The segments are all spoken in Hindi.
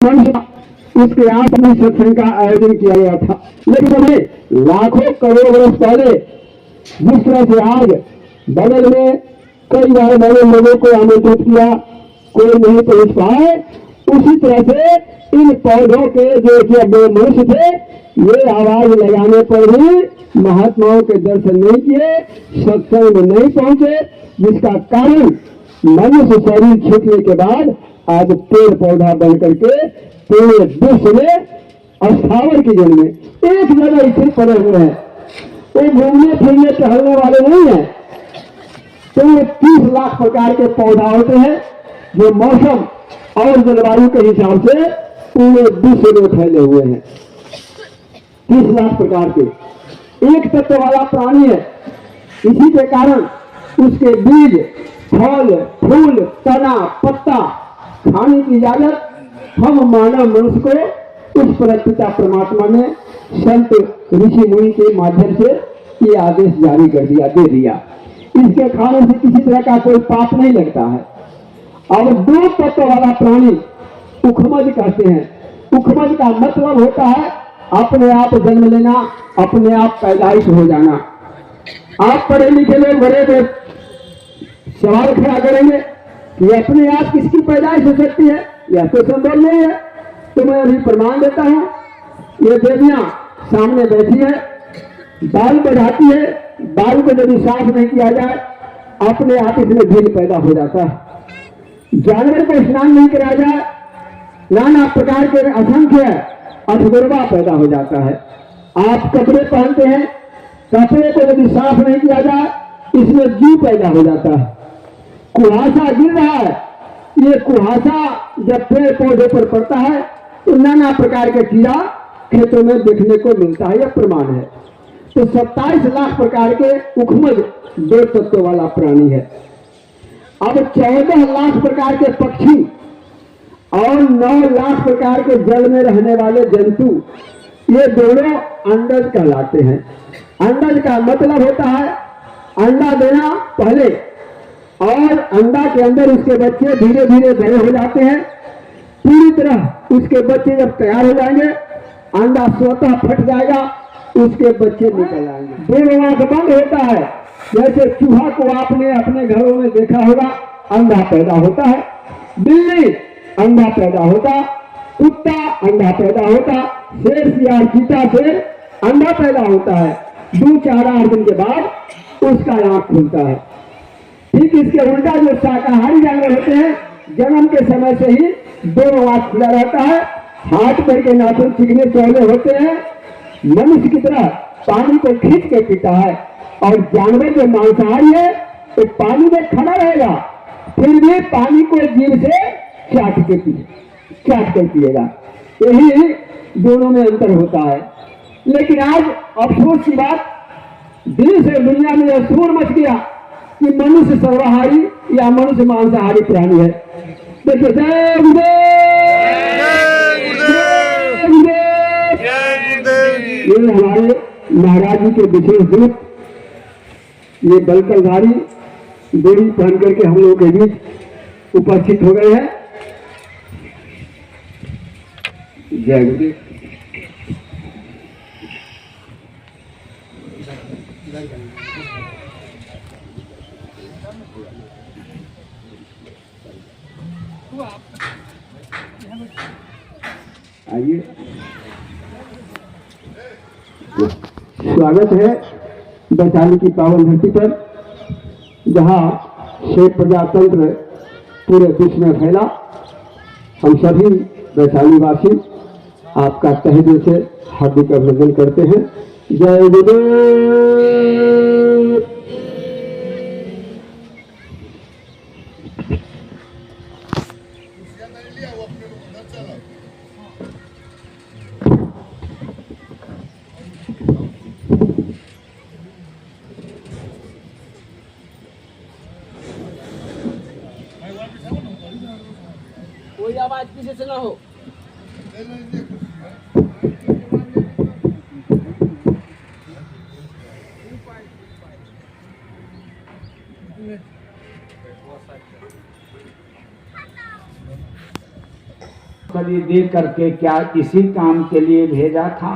उसके आस में सत्संग का आयोजन किया गया था। लेकिन अभी लाखों करोड़ वर्ष पहले जिस तरह से आज बगल में कई बार मैंने लोगों को आमंत्रित किया, कोई नहीं पहुंच पाए, उसी तरह से इन पौधों के जो कि अब मनुष्य थे, ये आवाज लगाने पर भी महात्माओं के दर्शन नहीं किए, सत्संग में नहीं पहुंचे, जिसका कारण मनुष्य शरीर छूटने के बाद आज पेड़ पौधा बन करके पूरे विश्व में अस्थावर की जन्म में एक जगह स्थिर पड़े हुए हैं। वो घूमने फिरने टहलने वाले नहीं है। तो 30 लाख प्रकार के पौधा होते हैं जो मौसम और जलवायु के हिसाब से पूरे विश्व में फैले हुए हैं। 30 लाख प्रकार के एक तत्व वाला प्राणी है। इसी के कारण उसके बीज, फल, फूल, तना, पत्ता खाने की इजाजत हम मानव मनुष्य को उस परमपिता परमात्मा ने संत ऋषि मुनि के माध्यम से ये आदेश जारी कर दिया, दे दिया। इसके खाने से किसी तरह का कोई पाप नहीं लगता है। और 2 तत्व वाला प्राणी उखमज कहते हैं। उखमज का मतलब होता है अपने आप जन्म लेना, अपने आप पैदाइश हो जाना। आप पढ़े लिखे लोग बड़े सवाल खड़ा करेंगे कि अपने आप किसकी पैदाइश हो सकती है, यह तो संभव नहीं है। तो मैं अभी प्रमाण देता हूं। ये देवियां सामने बैठी है, बाल बढ़ाती है, बाल को यदि साफ नहीं किया जाए अपने आप इसमें भील पैदा हो जाता है। जानवर को स्नान नहीं कराया जाए, नाना प्रकार के असंख्य अठगुरबा पैदा हो जाता है। आप कपड़े पहनते हैं, कपड़े को यदि साफ नहीं किया जाए इसमें जू पैदा हो जाता है। कुहासा गिर रहा है, ये कुहासा जब पेड़ पौधे पर पड़ता है तो नाना प्रकार के कीड़ा खेतों में देखने को मिलता है, यह प्रमाण है। तो 27 लाख प्रकार के उखमज 2 तत्व वाला प्राणी है। अब 14 लाख प्रकार के पक्षी और 9 लाख प्रकार के जल में रहने वाले जंतु, ये दोनों अंडज कहलाते हैं। अंडज का मतलब होता है अंडा देना पहले, और अंडा के अंदर उसके बच्चे धीरे धीरे बड़े हो जाते हैं। पूरी तरह उसके बच्चे जब तैयार हो जाएंगे, अंडा स्वतः फट जाएगा, उसके बच्चे निकल आएंगे। 2 आंख बंद होता है। जैसे चूहा को आपने अपने घरों में देखा होगा, अंडा पैदा होता है, बिल्ली अंडा पैदा होता, कुत्ता अंडा पैदा होता, शेर सियार चीता से अंडा पैदा होता है। 2-4-8 दिन के बाद उसका आंख खुलता है। ठीक इसके उल्टा जो शाकाहारी जानवर होते हैं, जन्म के समय से ही 2 आंख खुला रहता है, हाथ पैर के नाखून चिकने चौड़े होते हैं, मनुष्य की तरह पानी को खींच के पीता है। और जानवर जो मांसाहारी है तो पानी में खड़ा रहेगा, फिर भी पानी को जीभ से चाट कर पिएगा। यही दोनों में अंतर होता है। लेकिन आज अफसोस की बात, देश और दुनिया में यह शोर मच गया कि मनुष्य सर्वाहारी या मनुष्य मांसाहारी प्राणी है। देखिए, जय ये हमारे महाराज जी के विशेष दूत, ये बलकलधारी डोरी पहन करके हम लोगों के बीच उपस्थित हो गए हैं। जय गुरुदेव। आइए, स्वागत है वैशाली की पावन धरती पर, जहां शेर प्रजातंत्र पूरे विश्व में फैला। हम सभी वैशाली वासी आपका तहे दिल से हार्दिक अभिनंदन करते हैं। जय गुरुदेव। कोई आवाज पीछे से ना हो। शरीर दे करके क्या इसी काम के लिए भेजा था?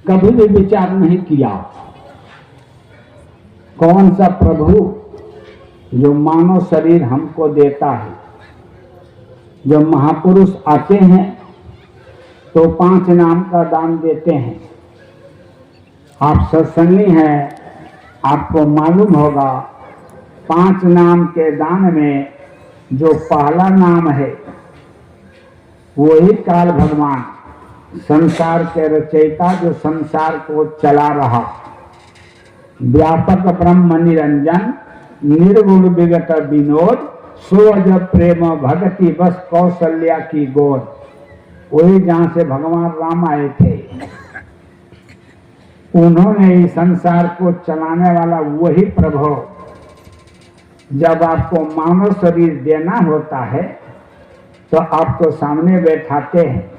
कभी भी विचार नहीं किया। कौन सा प्रभु जो मानव शरीर हमको देता है? जब महापुरुष आते हैं तो 5 नाम का दान देते हैं। आप सत्संगी हैं, आपको मालूम होगा 5 नाम के दान में जो पहला नाम है वही काल भगवान, संसार के रचयिता, जो संसार को चला रहा, व्यापक ब्रह्म निरंजन, निर्गुण विगत विनोद, सोज प्रेम भगति बस कौशल्या की गोद। वही जहां से भगवान राम आए थे, उन्होंने इस संसार को चलाने वाला वही प्रभु जब आपको मानव शरीर देना होता है तो आपको सामने बैठाते हैं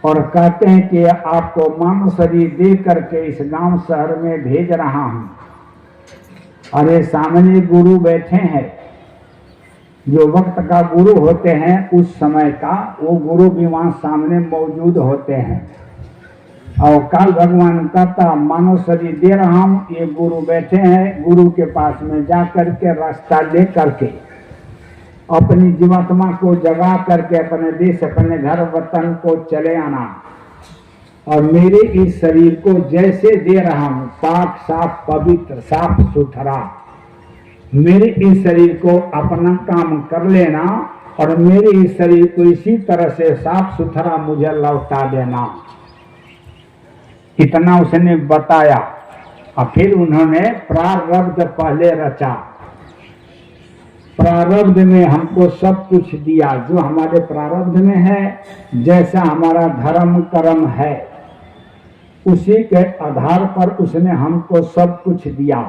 और कहते हैं कि आपको मानव शरीर दे करके इस गांव शहर में भेज रहा हूं। अरे सामने गुरु बैठे हैं, जो वक्त का गुरु होते हैं उस समय का, वो गुरु भी वहां सामने मौजूद होते हैं। और काल भगवान कहता मानव शरीर दे रहा हूं, ये गुरु बैठे हैं, गुरु के पास में जा करके रास्ता ले करके अपनी जीवात्मा को जगा करके अपने देश, अपने घर वतन को चले आना। और मेरे इस शरीर को जैसे दे रहा हूं, पाक साफ पवित्र साफ सुथरा, मेरे इस शरीर को अपना काम कर लेना और मेरे इस शरीर को इसी तरह से साफ सुथरा मुझे लौटा देना। इतना उसने बताया। और फिर उन्होंने प्रारब्ध पहले रचा। प्रारब्ध में हमको सब कुछ दिया, जो हमारे प्रारब्ध में है, जैसा हमारा धर्म कर्म है, उसी के आधार पर उसने हमको सब कुछ दिया।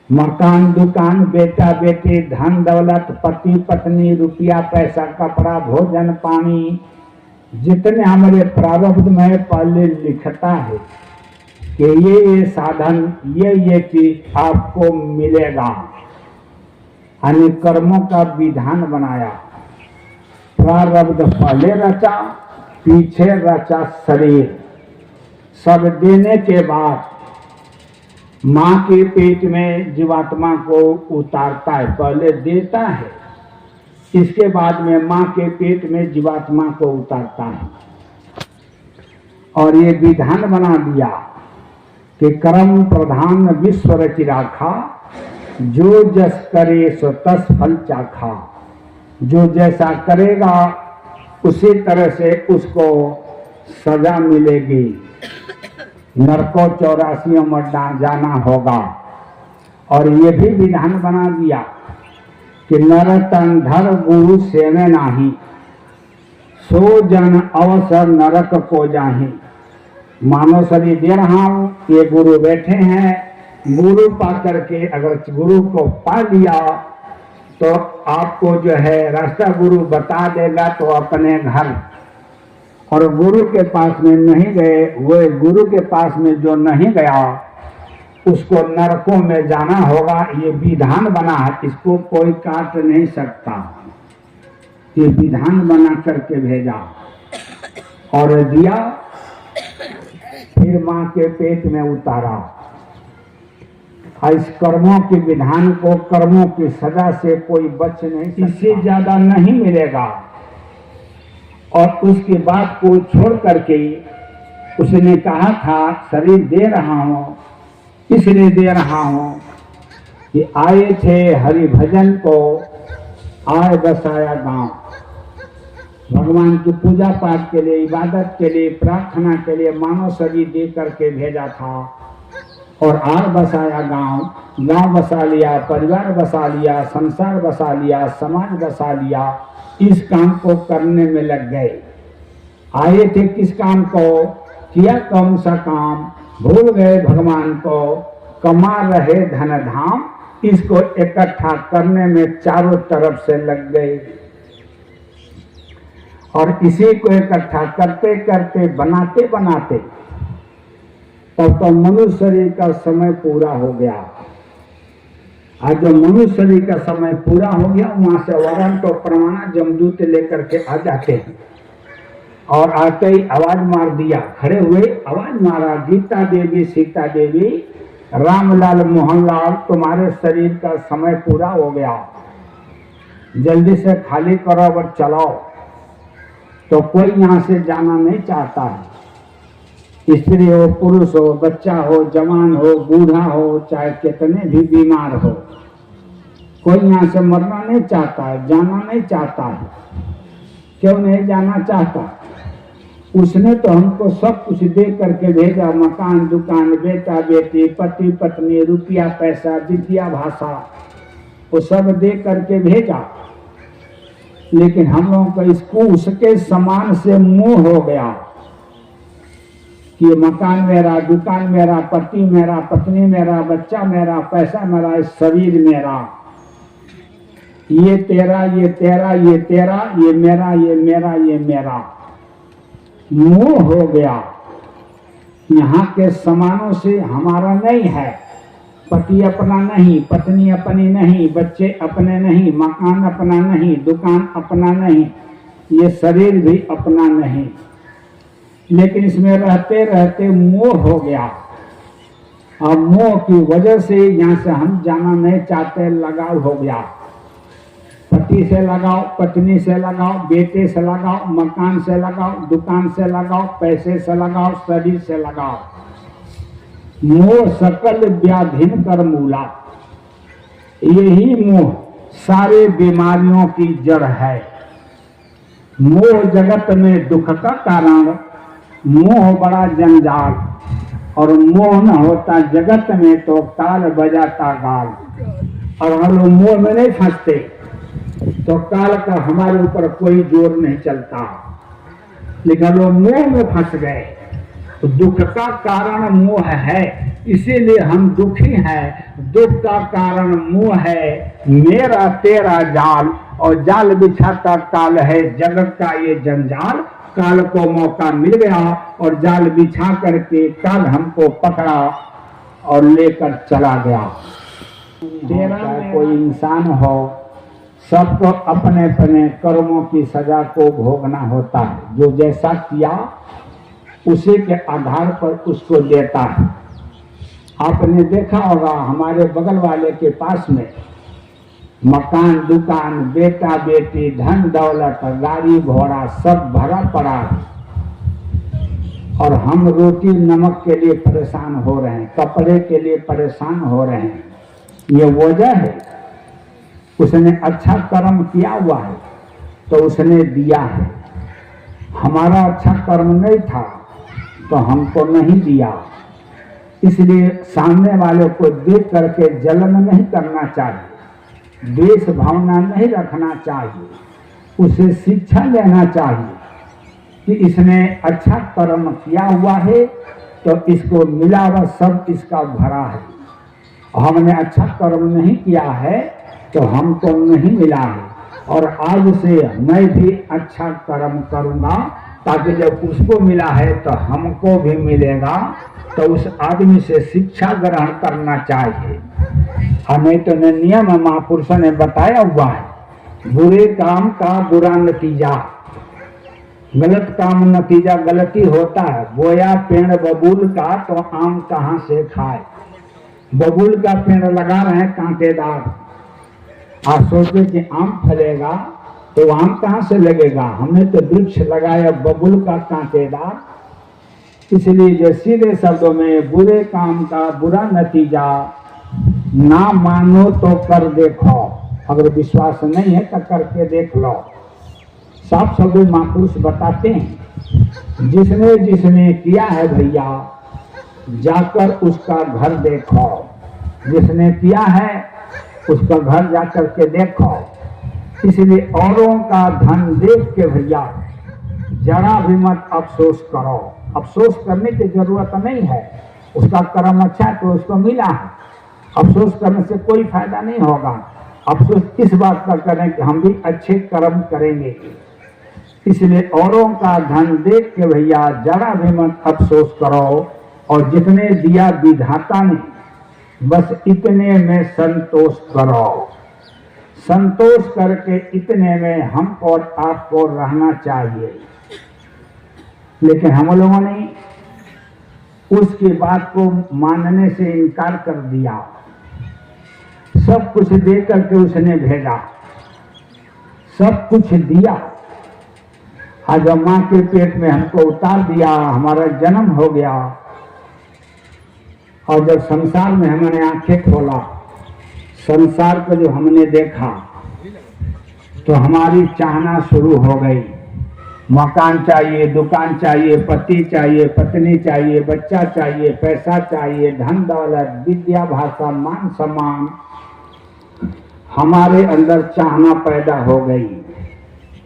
मकान दुकान, बेटा बेटी, धन दौलत, पति पत्नी, रुपया पैसा, कपड़ा, भोजन पानी, जितने हमारे प्रारब्ध में पहले लिखता है कि ये साधन, ये चीज आपको मिलेगा। यानी कर्मों का विधान बनाया। प्रारब्ध पहले रचा, पीछे रचा शरीर। सब देने के बाद माँ के पेट में जीवात्मा को उतारता है, पहले देता है, इसके बाद में माँ के पेट में जीवात्मा को उतारता है। और ये विधान बना दिया कि कर्म प्रधान विश्व रचि राखा, जो जस करे सो तस फल चाखा। जो जैसा करेगा उसी तरह से उसको सजा मिलेगी, नरकों 84 में जाना होगा। और ये भी विधान बना दिया कि नर तन धर गुरु सेवे नाही, सो जन अवसर नरक को जाही। मानव शरीर दे रहा हूं, ये गुरु बैठे हैं, गुरु पा करके अगर गुरु को पा लिया तो आपको जो है रास्ता गुरु बता देगा तो अपने घर। और गुरु के पास में नहीं गए, वो गुरु के पास में जो नहीं गया उसको नरकों में जाना होगा। ये विधान बना है, इसको कोई काट नहीं सकता। ये विधान बना करके भेजा और दिया, फिर माँ के पेट में उतारा। इस कर्मों के विधान को, कर्मों की सजा से कोई बच नहीं सकता, इससे ज्यादा नहीं मिलेगा। और उसके बाद को छोड़ करके उसने कहा था शरीर दे रहा हूं, इसलिए दे रहा हूं कि आए थे हरि भजन को, आए बसाया गांव। भगवान की पूजा पाठ के लिए, इबादत के लिए, प्रार्थना के लिए मानव शरीर दे करके भेजा था। और आर बसाया गांव, गांव बसा लिया, परिवार बसा लिया, संसार बसा लिया, समाज बसा लिया। इस काम को करने में लग गए। आए थे किस काम को, किया कौन सा काम, भूल गए भगवान को, कमा रहे धन धाम। इसको इकट्ठा करने में चारों तरफ से लग गए। और इसी को इकट्ठा करते करते, बनाते बनाते तब तो मनुष्य शरीर का समय पूरा हो गया। आज जब मनुष्य शरीर का समय पूरा हो गया, वहां से वारंट और प्रमाण जमदूत लेकर के आ जाते हैं और आते ही आवाज मार दिया, खड़े हुए आवाज मारा, गीता देवी, सीता देवी, रामलाल, मोहनलाल, तुम्हारे शरीर का समय पूरा हो गया, जल्दी से खाली करो और चलाओ। तो कोई यहाँ से जाना नहीं चाहता है, स्त्री हो, पुरुष हो, बच्चा हो, जवान हो, बूढ़ा हो, चाहे कितने भी बीमार हो, कोई यहाँ से मरना नहीं चाहता है, जाना नहीं चाहता है। क्यों नहीं जाना चाहता? उसने तो हमको सब कुछ दे करके भेजा, मकान, दुकान, बेटा बेटी, पति पत्नी, रुपया पैसा, विद्या भाषा, वो सब दे करके भेजा। लेकिन हम लोगों को इसको उसके समान से मोह हो गया कि मकान मेरा, दुकान मेरा, पति मेरा, पत्नी मेरा, बच्चा मेरा, पैसा मेरा, शरीर मेरा, ये तेरा, ये तेरा, ये तेरा, ये मेरा, ये मेरा, ये मेरा, मोह हो गया। यहाँ के समानों से हमारा नहीं है, पति अपना नहीं, पत्नी अपनी नहीं, बच्चे अपने नहीं, मकान अपना नहीं, दुकान अपना नहीं, ये शरीर भी अपना नहीं। लेकिन इसमें रहते रहते मोह हो गया। अब मोह की वजह से यहाँ से हम जाना नहीं चाहते, लगाव हो गया। पति से लगाओ, पत्नी से लगाओ, बेटे से लगाओ, मकान से लगाओ, दुकान से लगाओ, पैसे से लगाओ, शरीर से लगाओ। मोह सकल व्याधिन कर मूला, यही मोह सारे बीमारियों की जड़ है। मोह जगत में दुख का कारण, मोह बड़ा जंजाल, और मोह न होता जगत में तो काल बजाता गाल। और हम लोग मोह में नहीं फंसते तो काल का हमारे ऊपर कोई जोर नहीं चलता, लेकिन हम लोग मोह में फंस गए तो दुख का कारण मोह है, इसीलिए हम दुखी हैं। दुख का कारण मोह है, मेरा तेरा जाल, और जाल बिछाता काल है जगत का ये जंजाल। काल को मौका मिल गया और जाल बिछा करके काल हमको पकड़ा और लेकर चला गया। तेरा कोई इंसान हो, सबको अपने अपने कर्मों की सजा को भोगना होता है। जो जैसा किया उसी के आधार पर उसको देता है। आपने देखा होगा हमारे बगल वाले के पास में मकान, दुकान, बेटा बेटी, धन दौलत, गाड़ी घोड़ा सब भरा पड़ा है, और हम रोटी नमक के लिए परेशान हो रहे हैं, कपड़े के लिए परेशान हो रहे हैं। ये वजह है, उसने अच्छा कर्म किया हुआ है तो उसने दिया है। हमारा अच्छा कर्म नहीं था तो हमको नहीं दिया। इसलिए सामने वाले को देख करके जलन नहीं करना चाहिए, द्वेष भावना नहीं रखना चाहिए, उसे शिक्षा लेना चाहिए कि इसने अच्छा कर्म किया हुआ है तो इसको मिला हुआ सब इसका भरा है। हमने अच्छा कर्म नहीं किया है तो हमको नहीं मिला है, और आज से मैं भी अच्छा कर्म करूंगा ताकि जब उसको मिला है तो हमको भी मिलेगा। तो उस आदमी से शिक्षा ग्रहण करना चाहिए। हमें तो नियम महापुरुषों ने बताया हुआ है, बुरे काम का बुरा नतीजा, गलत काम नतीजा गलती होता है। बोया पेड़ बबूल का तो आम कहाँ से खाए। बबूल का पेड़ लगा रहे हैं कांटेदार, आप सोचे कि आम फलेगा तो आम कहाँ से लगेगा। हमने तो वृक्ष लगाया बबूल का कांटेदार। इसलिए जो सीधे शब्दों में बुरे काम का बुरा नतीजा, ना मानो तो कर देखो, अगर विश्वास नहीं है तो करके देख लो। साफ शब्दों महापुरुष बताते हैं, जिसने जिसने किया है भैया जाकर उसका घर देखो, जिसने किया है उसका घर जाकर के देखो। इसलिए औरों का धन देख के भैया जरा भी मत अफसोस करो। अफसोस करने की जरूरत नहीं है, उसका कर्म अच्छा है तो उसको मिला है। अफसोस करने से कोई फायदा नहीं होगा। अफसोस इस बात का करें कि हम भी अच्छे कर्म करेंगे। इसलिए औरों का धन देख के भैया जरा भी मत अफसोस करो, और जितने दिया विधाता ने बस इतने में संतोष करो। संतोष करके इतने में हमको और आपको रहना चाहिए। लेकिन हम लोगों ने उसकी बात को मानने से इनकार कर दिया। सब कुछ दे करके उसने भेजा, सब कुछ दिया। आज माँ के पेट में हमको उतार दिया, हमारा जन्म हो गया। और जब संसार में हमने आंखें खोला, संसार को जो हमने देखा, तो हमारी चाहना शुरू हो गई। मकान चाहिए, दुकान चाहिए, पति चाहिए, पत्नी चाहिए, बच्चा चाहिए, पैसा चाहिए, धन दौलत, विद्या, भाषा, मान सम्मान, हमारे अंदर चाहना पैदा हो गई।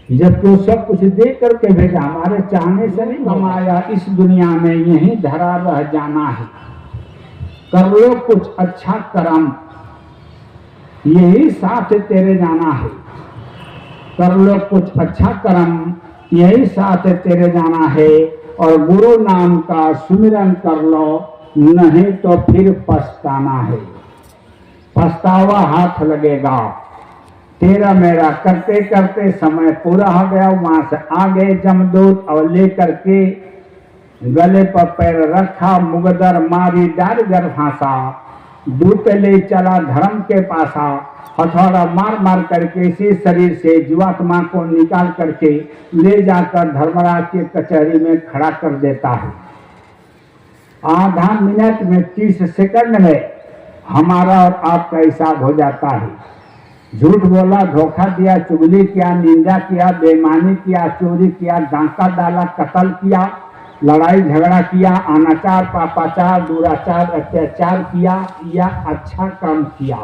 जबकि वो सब कुछ दे करके भेजा, हमारे चाहने से नहीं कमाया। इस दुनिया में यही धरा रह जाना है। कर लो कुछ अच्छा कर्म, यही साथ तेरे जाना है। कर लो कुछ अच्छा कर्म, यही साथ तेरे जाना है। और गुरु नाम का सुमिरन कर लो, नहीं तो फिर पछताना है। पछतावा हाथ लगेगा। तेरा मेरा करते करते समय पूरा हो गया। वहां से आगे जमदूत और लेकर के गले पर पैर रखा, मुगदर मारी डालगर फांसा। दूत ले चला धर्म के पासा, हथौड़ा मार मार करके इसी शरीर से जीवात्मा को निकाल करके ले जाकर धर्मराज के कचहरी में खड़ा कर देता है। आधा मिनट में 30 सेकंड में हमारा और आपका हिसाब हो जाता है। झूठ बोला, धोखा दिया, चुगली किया, निंदा किया, बेईमानी किया, चोरी किया, डांका डाला, कत्ल किया, लड़ाई झगड़ा किया, अनाचार, पापाचार, दुराचार, अत्याचार किया या अच्छा काम किया,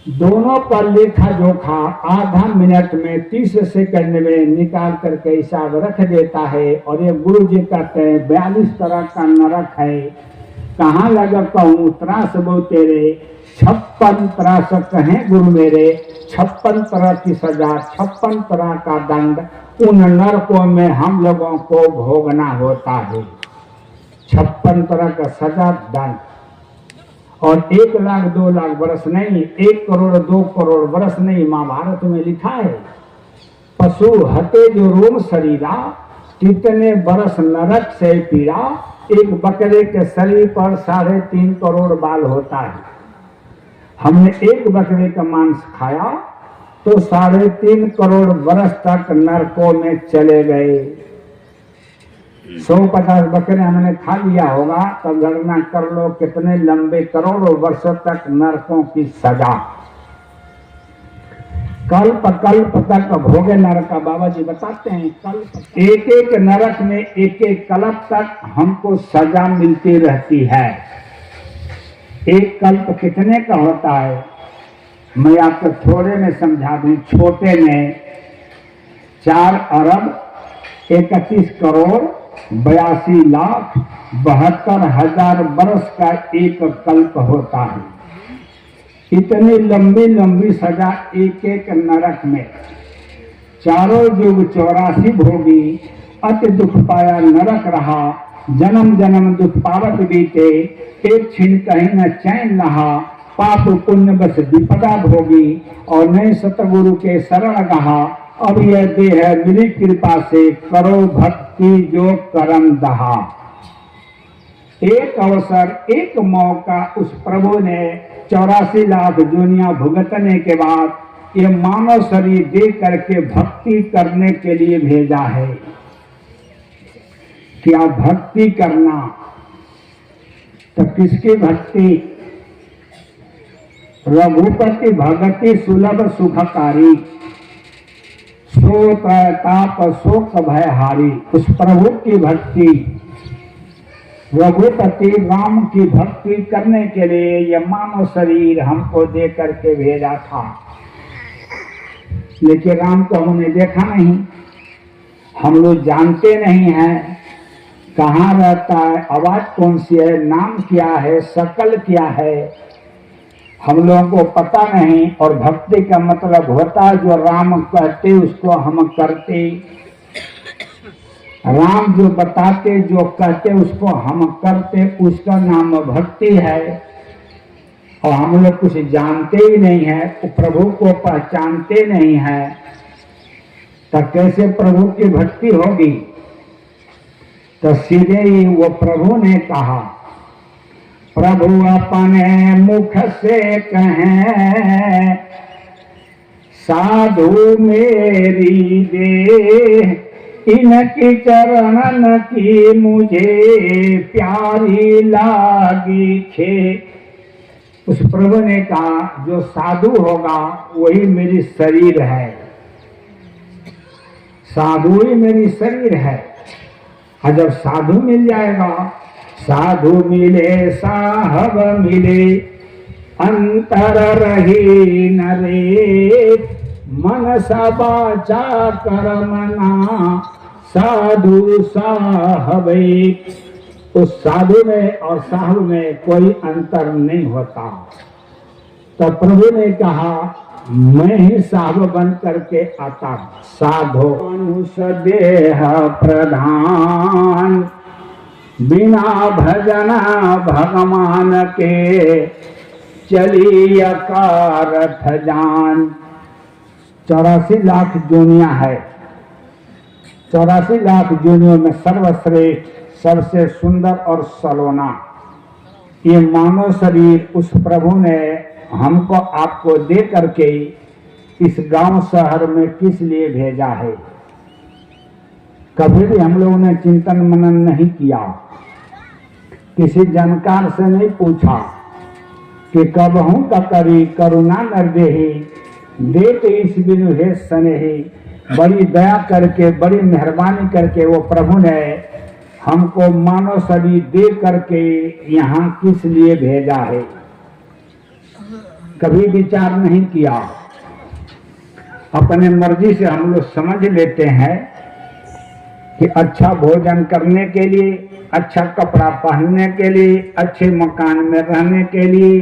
दोनों पर लेखा जोखा आधा मिनट में 30 सेकंड में निकाल करके हिसाब रख देता है। और ये गुरु जी कहते हैं 42 तरह का नरक है, कहाँ लगा कहूँ त्रास बहु तेरे, 56 त्रास कहें गुरु मेरे, 56 तरह की सजा, 56 तरह का दंड उन नरकों में हम लोगों को भोगना होता है। 56 तरह का सजा दंड। और 1 लाख 2 लाख बरस नहीं, 1 करोड़ 2 करोड़ बरस नहीं। महाभारत में लिखा है, पशु हते जो रोम शरीरा, कितने बरस नरक से पीड़ा। एक बकरे के शरीर पर 3.5 करोड़ बाल होता है। हमने एक बकरे का मांस खाया तो 3.5 करोड़ बरस तक नरकों में चले गए। 150 बकरे हमने खा लिया होगा, तब गणना कर लो कितने लंबे करोड़ों वर्षों तक नरकों की सजा। कल्प कल्प तक भोगे नरक का बाबा जी बताते हैं। कल्प एक एक नरक में एक एक कल्प तक हमको सजा मिलती रहती है। एक कल्प कितने का होता है, मैं आपको थोड़े में समझा दूं। छोटे में 4 अरब 31 करोड़ 82 लाख 72 हजार बरस का एक कल्प होता है। इतनी लंबी लंबी सजा एक एक नरक में। चारों युग 84 भोगी, अति दुख पाया नरक रहा। जन्म जन्म दुख पावत बीते, एक क्षण कहीं न चैन रहा। पाप पुण्य बस विपदा भोगी, और नए सतगुरु के शरण रहा। अब यह देह मिली कृपा से, करो भक्ति जो करम दहा। एक अवसर, एक मौका उस प्रभु ने 84 लाख दुनिया भुगतने के बाद ये मानव शरीर दे करके भक्ति करने के लिए भेजा है। क्या भक्ति करना, तो किसकी भक्ति? रघुपति भगति सुलभ सुखकारी, सो ताप शोक भय हारी। उस प्रभु की भक्ति, रघुपति राम की भक्ति करने के लिए यह मानव शरीर हमको दे करके भेजा था। लेकिन राम को हमने देखा नहीं, हम लोग जानते नहीं हैं कहाँ रहता है, आवाज कौन सी है, नाम क्या है, शकल क्या है, हम लोगों को पता नहीं। और भक्ति का मतलब होता है जो राम कहते उसको हम करते, राम जो बताते जो कहते उसको हम करते, उसका नाम भक्ति है। और हम लोग कुछ जानते ही नहीं है, तो प्रभु को पहचानते नहीं है, तो कैसे प्रभु की भक्ति होगी। तो सीधे ही वो प्रभु ने कहा, प्रभु अपने मुख से कहें साधु मेरी देह, इनकी चरणन की मुझे प्यारी लागी खे। उस प्रभु ने कहा जो साधु होगा वही मेरी शरीर है, साधु ही मेरी शरीर है। और जब साधु मिल जाएगा, साधु मिले साहब मिले, अंतर रही नरे, मन सबाचा करमना साधु साहब। उस साधु में और साहब में कोई अंतर नहीं होता। तो प्रभु ने कहा मैं ही साहब बन करके आता। साधु मनुष्य देह प्रधान, बिना भजना भगवान के, चली अकारथ जान। 84 लाख दुनिया है, 84 लाख दुनिया में सर्वश्रेष्ठ, सबसे सुंदर और सलोना ये मानव शरीर उस प्रभु ने हमको आपको दे करके इस गांव शहर में किस लिए भेजा है। कभी भी हम लोगों ने चिंतन मनन नहीं किया, किसी जानकार से नहीं पूछा कि कब हूं का करी करुणा न देही, देत इस बिनु हे स्नेही। बड़ी दया करके, बड़ी मेहरबानी करके वो प्रभु ने हमको मानव शरीर दे करके यहाँ किस लिए भेजा है, कभी विचार नहीं किया। अपने मर्जी से हम लोग समझ लेते हैं कि अच्छा भोजन करने के लिए, अच्छा कपड़ा पहनने के लिए, अच्छे मकान में रहने के लिए,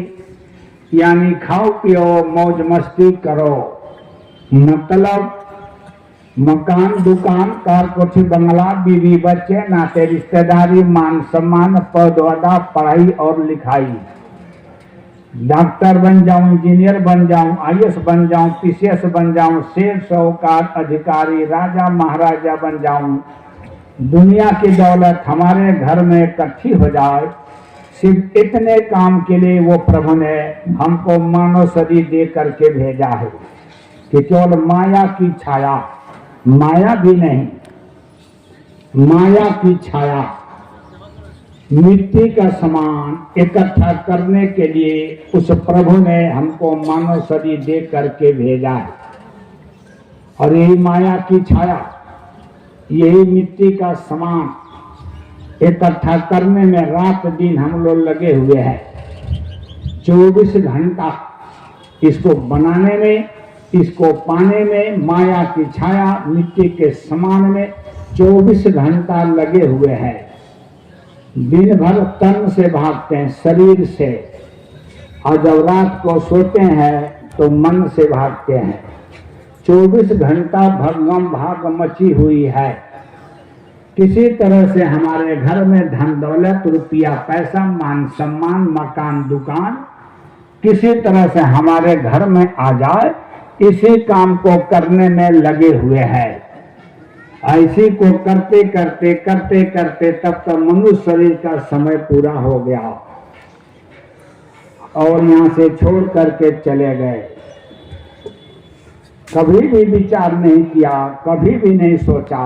यानी खाओ पियो मौज मस्ती करो। मतलब मकान दुकान कार कोठी बंगला, बीवी बच्चे, नाते रिश्तेदारी, मान सम्मान, पद वदा, पढ़ाई और लिखाई। डॉक्टर बन जाऊं, इंजीनियर बन जाऊं, आईएएस बन जाऊं, पीसीएस बन जाऊं, सेठ साहूकार अधिकारी, राजा महाराजा बन जाऊं, दुनिया की दौलत हमारे घर में इकट्ठी हो जाए, सिर्फ इतने काम के लिए वो प्रभु ने हमको मानव शरीर दे करके भेजा है कि केवल माया की छाया, माया भी नहीं, माया की छाया, मिट्टी का समान इकट्ठा करने के लिए उस प्रभु ने हमको मानव शरीर दे करके भेजा है। और यही माया की छाया, यही मिट्टी का समान इकट्ठा करने में रात दिन हम लोग लगे हुए हैं। 24 घंटा इसको बनाने में, इसको पाने में, माया की छाया मिट्टी के समान में 24 घंटा लगे हुए हैं। दिन भर तन से भागते हैं, शरीर से, और जब रात को सोते हैं तो मन से भागते हैं। 24 घंटा भगम भाग मची हुई है। किसी तरह से हमारे घर में धन दौलत, रुपया पैसा, मान सम्मान, मकान दुकान किसी तरह से हमारे घर में आ जाए, इसी काम को करने में लगे हुए हैं। ऐसी को करते करते करते करते तब तक मनुष्य शरीर का समय पूरा हो गया और यहाँ से छोड़ करके चले गए। कभी भी विचार नहीं किया, कभी भी नहीं सोचा